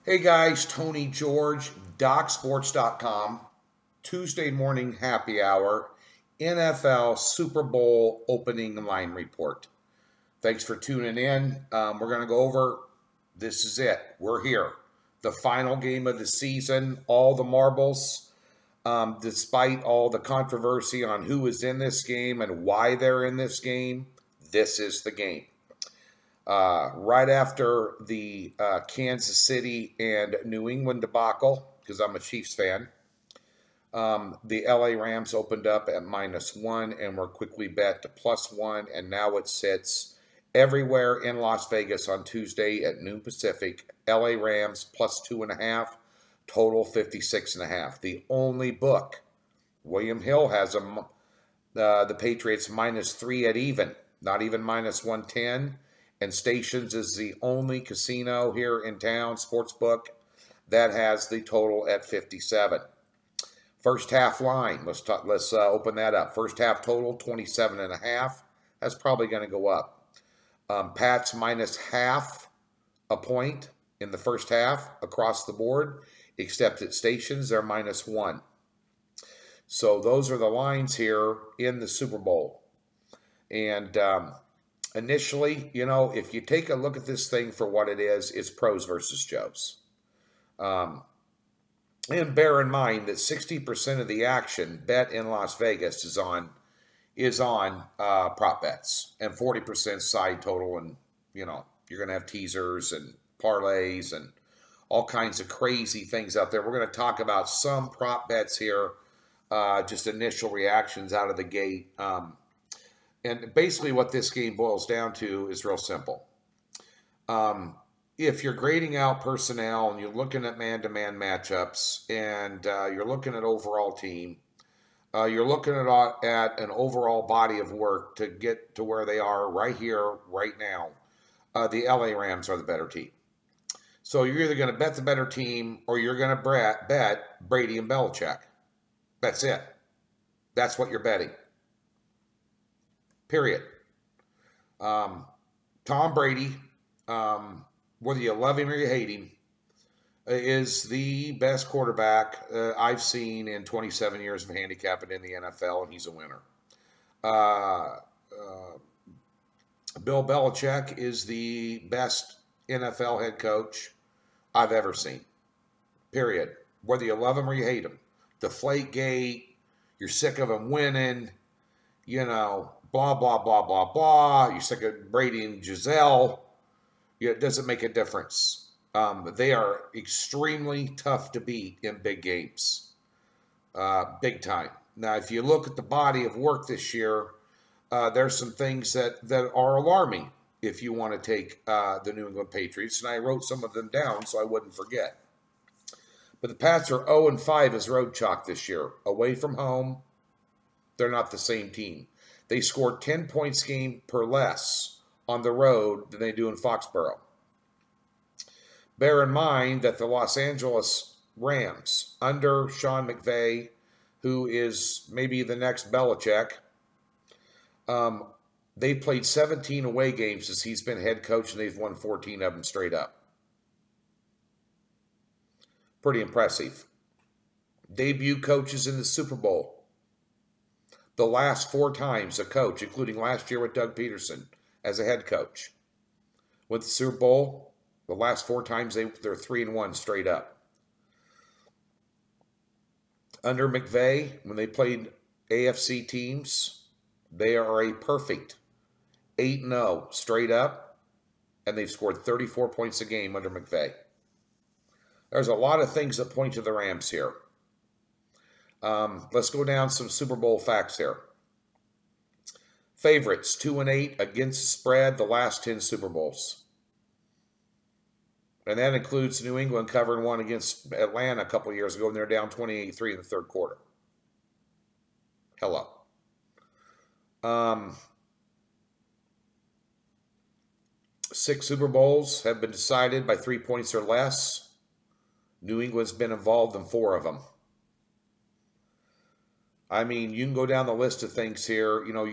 Hey guys, Tony George, DocSports.com, Tuesday morning happy hour, NFL Super Bowl opening line report. Thanks for tuning in. We're going to go over, this is it. We're here. The final game of the season, all the marbles. Despite all the controversy on who is in this game and why they're in this game, this is the game. Right after the Kansas City and New England debacle, because I'm a Chiefs fan, the LA Rams opened up at -1 and were quickly bet to +1, and now it sits everywhere in Las Vegas on Tuesday at noon Pacific. LA Rams +2.5, total 56.5. The only book, William Hill has the Patriots -3 at even, not even -110. And Stations is the only casino here in town, sportsbook, that has the total at 57. First half line, let's open that up. First half total 27.5. That's probably going to go up. Pats -0.5 a point in the first half across the board, except at Stations they're -1. So those are the lines here in the Super Bowl. And initially, you know, if you take a look at this thing for what it is, it's pros versus Joes. And bear in mind that 60% of the action bet in Las Vegas is on prop bets, and 40% side total, and you know you're going to have teasers and parlays and all kinds of crazy things out there. We're going to talk about some prop bets here, just initial reactions out of the gate. And basically what this game boils down to is real simple. If you're grading out personnel and you're looking at man-to-man matchups and you're looking at overall team, you're looking at an overall body of work to get to where they are right here, right now, the LA Rams are the better team. So you're either going to bet the better team or you're going to bet Brady and Belichick. That's it. That's what you're betting. Period. Tom Brady, whether you love him or you hate him, is the best quarterback I've seen in 27 years of handicapping in the NFL, and he's a winner. Bill Belichick is the best NFL head coach I've ever seen. Period. Whether you love him or you hate him. Deflategate, you're sick of him winning, you know, blah, blah, blah, blah, blah. You're sick of Brady and Giselle. It doesn't make a difference. They are extremely tough to beat in big games. Big time. Now, if you look at the body of work this year, there's some things that are alarming if you want to take the New England Patriots. And I wrote some of them down so I wouldn't forget. But the Pats are 0-5 as road chalk this year. Away from home, they're not the same team. They score 10 points game per less on the road than they do in Foxborough. Bear in mind that the Los Angeles Rams, under Sean McVay, who is maybe the next Belichick, they've played 17 away games since he's been head coach, and they've won 14 of them straight up. Pretty impressive. Debut coaches in the Super Bowl. The last 4 times a coach, including last year with Doug Peterson as a head coach, with the Super Bowl, the last 4 times they're 3-1 straight up. Under McVay, when they played AFC teams, they are a perfect 8-0 straight up, and they've scored 34 points a game under McVay. There's a lot of things that point to the Rams here. Let's go down some Super Bowl facts here. Favorites, 2-8 against the spread the last 10 Super Bowls. And that includes New England covering one against Atlanta a couple of years ago, and they're down 28-3 in the third quarter. Hello. 6 Super Bowls have been decided by 3 points or less. New England's been involved in 4 of them. I mean, you can go down the list of things here. You know,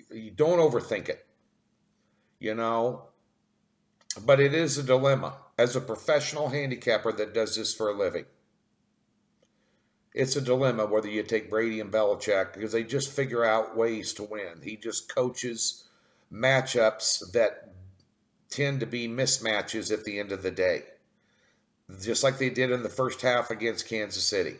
you don't overthink it, you know. But it is a dilemma. as a professional handicapper that does this for a living. It's a dilemma whether you take Brady and Belichick, because they just figure out ways to win. He just coaches matchups that tend to be mismatches at the end of the day. Just like they did in the first half against Kansas City.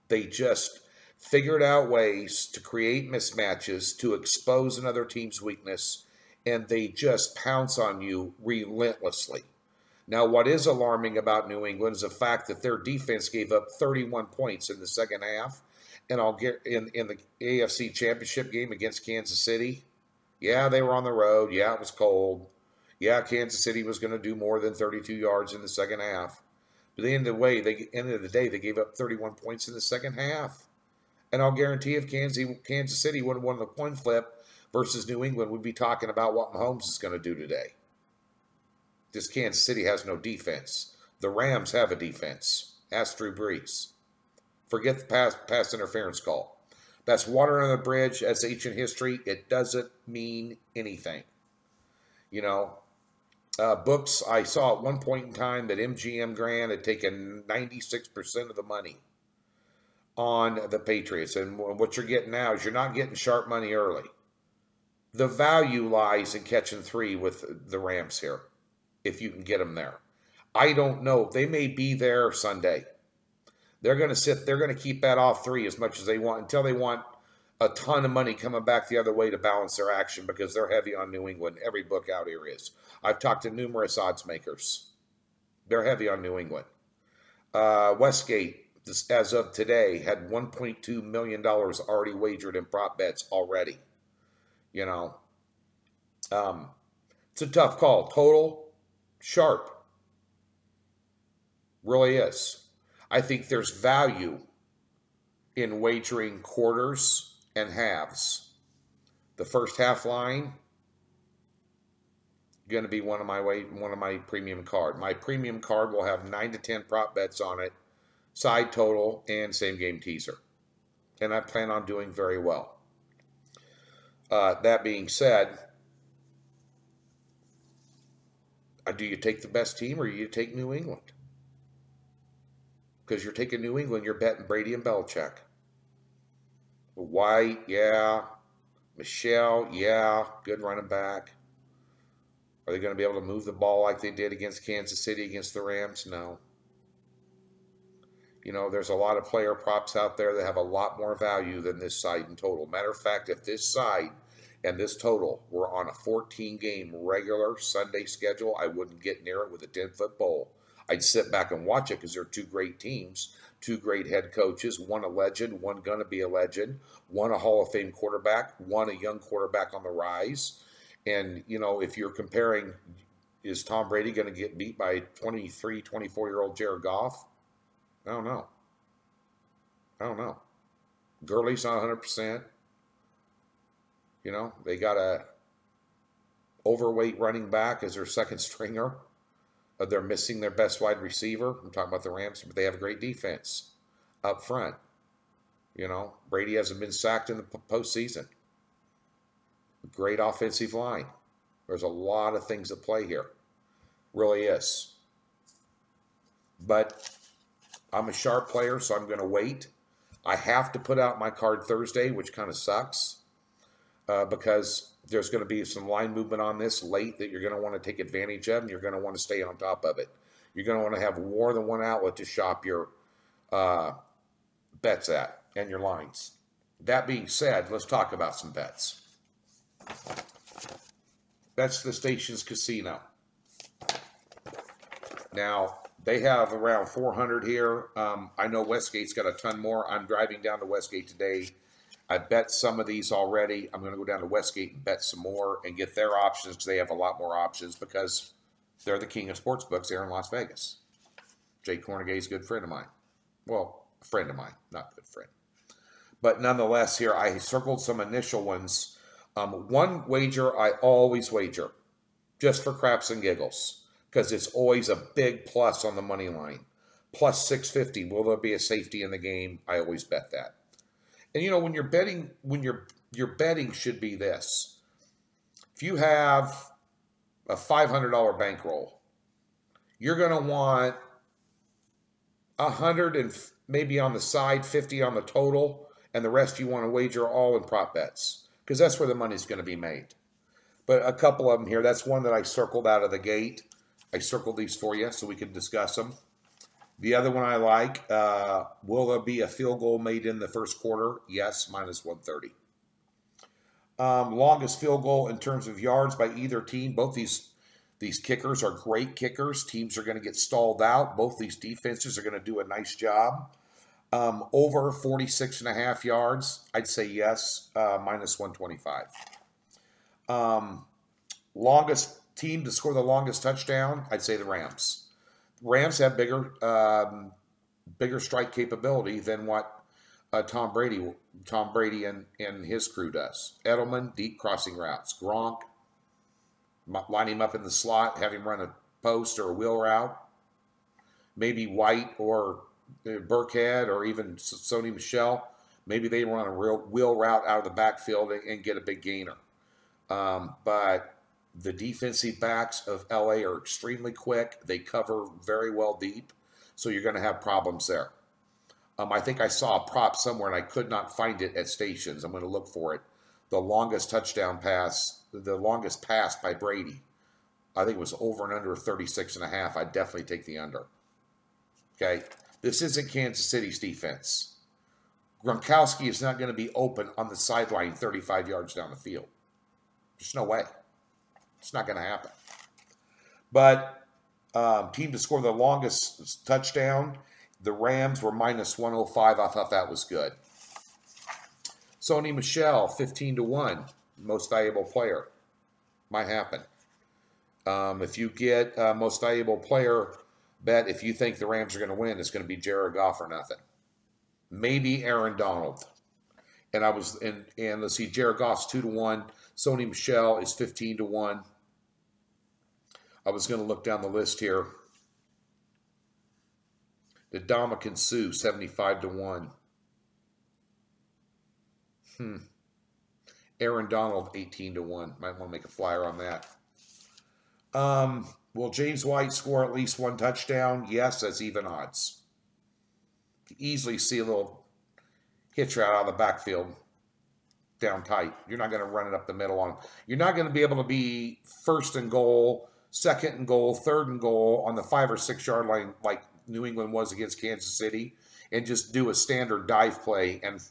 They just figured out ways to create mismatches, to expose another team's weakness, and they just pounce on you relentlessly. Now, what is alarming about New England is the fact that their defense gave up 31 points in the second half. And I'll get in the AFC Championship game against Kansas City. Yeah, they were on the road. Yeah, it was cold. Yeah, Kansas City was going to do more than 32 yards in the second half. But at the end of the day, they gave up 31 points in the second half. And I'll guarantee if Kansas City would have won the coin flip versus New England, we'd be talking about what Mahomes is going to do today. This Kansas City has no defense. The Rams have a defense. Ask Drew Brees. Forget the pass interference call. That's water under the bridge. That's ancient history. It doesn't mean anything. You know, books, I saw at one point in time that MGM Grand had taken 96% of the money on the Patriots. And what you're getting now is you're not getting sharp money early. The value lies in catching 3 with the Rams here, if you can get them there. I don't know. They may be there Sunday. They're going to keep that off 3 as much as they want until they want a ton of money coming back the other way to balance their action, because they're heavy on New England. Every book out here is. I've talked to numerous odds makers. They're heavy on New England. Westgate, as of today, had $1.2 million already wagered in prop bets already. You know, it's a tough call. Total, sharp. Really is. I think there's value in wagering quarters and halves. The first half line going to be one of my premium card. My premium card will have 9 to 10 prop bets on it, side total, and same game teaser. And I plan on doing very well. That being said, do you take the best team or do you take New England? Because you're taking New England, you're betting Brady and Belichick. White, yeah. Michelle, yeah. Good running back. Are they going to be able to move the ball like they did against Kansas City, against the Rams? No. You know, there's a lot of player props out there that have a lot more value than this side in total. Matter of fact, if this side and this total were on a 14-game regular Sunday schedule, I wouldn't get near it with a 10-foot bowl. I'd sit back and watch it because they're 2 great teams, 2 great head coaches, one a legend, one going to be a legend, one a Hall of Fame quarterback, one a young quarterback on the rise. And, you know, if you're comparing, is Tom Brady going to get beat by 23, 24-year-old Jared Goff? I don't know. Gurley's not 100%. You know, they got a overweight running back as their second stringer. They're missing their best wide receiver. I'm talking about the Rams, but they have a great defense up front. You know, Brady hasn't been sacked in the postseason. Great offensive line. There's a lot of things at play here. Really is. But I'm a sharp player, so I'm going to wait. I have to put out my card Thursday, which kind of sucks because there's going to be some line movement on this late that you're going to want to take advantage of, and you're going to want to stay on top of it. You're going to want to have more than one outlet to shop your bets at and your lines. That being said, let's talk about some bets. That's the Stations Casino. Now, they have around 400 here. I know Westgate's got a ton more. I'm driving down to Westgate today. I bet some of these already. I'm going to go down to Westgate and bet some more and get their options because they have a lot more options because they're the king of sports books there in Las Vegas. Jay Cornegay's a good friend of mine. Well, a friend of mine, not a good friend. But nonetheless, here I circled some initial ones. One wager I always wager, just for craps and giggles, because it's always a big plus on the money line. Plus 650. Will there be a safety in the game? I always bet that. And you know, when you're betting, your betting should be this. If you have a $500 bankroll, you're going to want 100 and maybe on the side, 50 on the total, and the rest you want to wager all in prop bets because that's where the money's going to be made. But a couple of them here. That's one that I circled out of the gate. I circled these for you so we can discuss them. The other one I like, will there be a field goal made in the first quarter? Yes, minus 130. Longest field goal in terms of yards by either team. Both these kickers are great kickers. Teams are going to get stalled out. Both these defenses are going to do a nice job. Over 46.5 yards, I'd say yes, minus 125. Longest team to score the longest touchdown, I'd say the Rams. Rams have bigger strike capability than what Tom Brady and his crew does. Edelman, deep crossing routes. Gronk, line him up in the slot, have him run a post or a wheel route. Maybe White or Burkhead or even Sony Michel. Maybe they run a real wheel route out of the backfield and get a big gainer. But the defensive backs of LA are extremely quick. They cover very well deep. So you're going to have problems there. I think I saw a prop somewhere, and I could not find it at stations. I'm going to look for it. The longest touchdown pass, the longest pass by Brady, I think it was over and under 36.5. I'd definitely take the under. Okay? This isn't Kansas City's defense. Gronkowski is not going to be open on the sideline 35 yards down the field. There's no way. It's not going to happen. But team to score the longest touchdown, the Rams were minus 105. I thought that was good. Sony Michel, 15-1, most valuable player. Might happen. If you get most valuable player bet, if you think the Rams are going to win, it's going to be Jared Goff or nothing. Maybe Aaron Donald. And let's see, Jared Goff's 2-1. Sony Michel is 15-1. I was going to look down the list here. The Ndamukong Suh, 75-1. Aaron Donald, 18-1. Might want to make a flyer on that. Will James White score at least one touchdown? Yes, that's even odds. You easily see a little hitch route out of the backfield down tight. You're not going to run it up the middle on him. You're not going to be able to be first and goal, second and goal, third and goal on the 5 or 6 yard line like New England was against Kansas City and just do a standard dive play and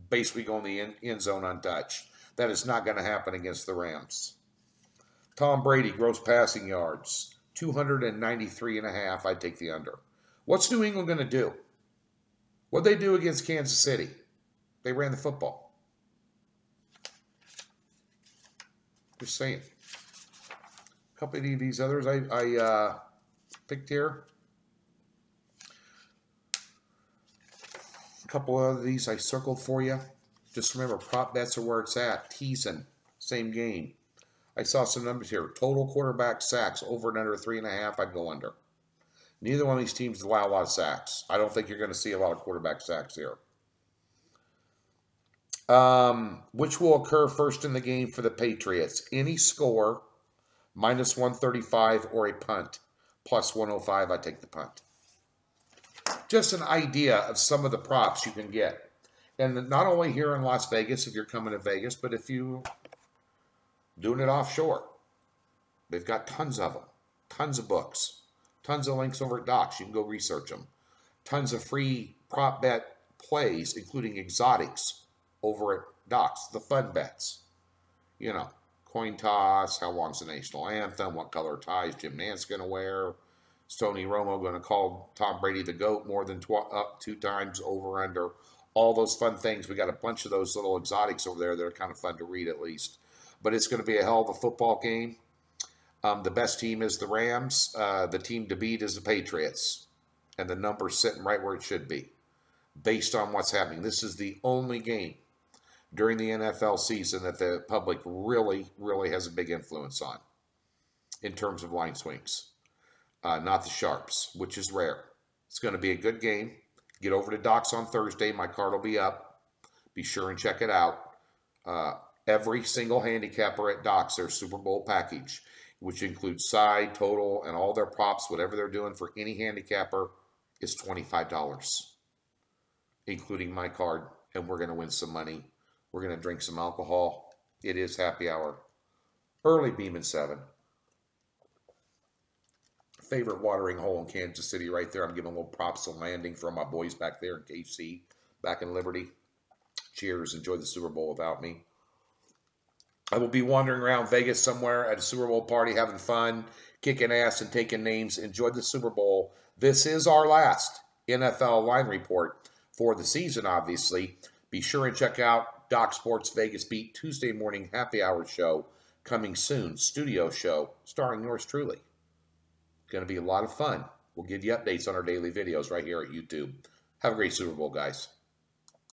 basically go in the end zone untouched. That is not going to happen against the Rams. Tom Brady, gross passing yards, 293.5. I'd take the under. What's New England going to do? What'd they do against Kansas City? They ran the football. Just saying. A couple of these others I picked here. A couple of these I circled for you. Just remember, prop bets are where it's at. Teasing, same game. I saw some numbers here. Total quarterback sacks, over and under 3.5. I'd go under. Neither one of these teams allow a lot of sacks. I don't think you're going to see a lot of quarterback sacks here. Which will occur first in the game for the Patriots? Any score, minus 135, or a punt, plus 105. I take the punt. Just an idea of some of the props you can get. And not only here in Las Vegas, if you're coming to Vegas, but if you doing it offshore. They've got tons of them. Tons of books. Tons of links over at Docs. You can go research them. Tons of free prop bet plays, including exotics, over at Docs. The fun bets. You know, coin toss, how long's the national anthem, what color ties Jim Nantz going to wear, is Tony Romo going to call Tom Brady the GOAT more than 2 times, over, under. All those fun things. We got a bunch of those little exotics over there that are kind of fun to read at least. But it's going to be a hell of a football game. The best team is the Rams. The team to beat is the Patriots. And the number's sitting right where it should be based on what's happening. This is the only game during the NFL season that the public really, really has a big influence on in terms of line swings. Not the sharps, which is rare. It's going to be a good game. Get over to Docs on Thursday. My card will be up. Be sure and check it out. Every single handicapper at Docs, their Super Bowl package, which includes side, total, and all their props, whatever they're doing for any handicapper, is $25, including my card, and we're going to win some money. We're going to drink some alcohol. It is happy hour. Early Beeman 7. Favorite watering hole in Kansas City right there. I'm giving a little props to landing from my boys back there in KC, back in Liberty. Cheers. Enjoy the Super Bowl without me. I will be wandering around Vegas somewhere at a Super Bowl party, having fun, kicking ass and taking names. Enjoy the Super Bowl. This is our last NFL line report for the season, obviously. Be sure and check out Doc Sports Vegas Beat Tuesday morning happy hour show coming soon. Studio show starring yours truly. Going to be a lot of fun. We'll give you updates on our daily videos right here at YouTube. Have a great Super Bowl, guys.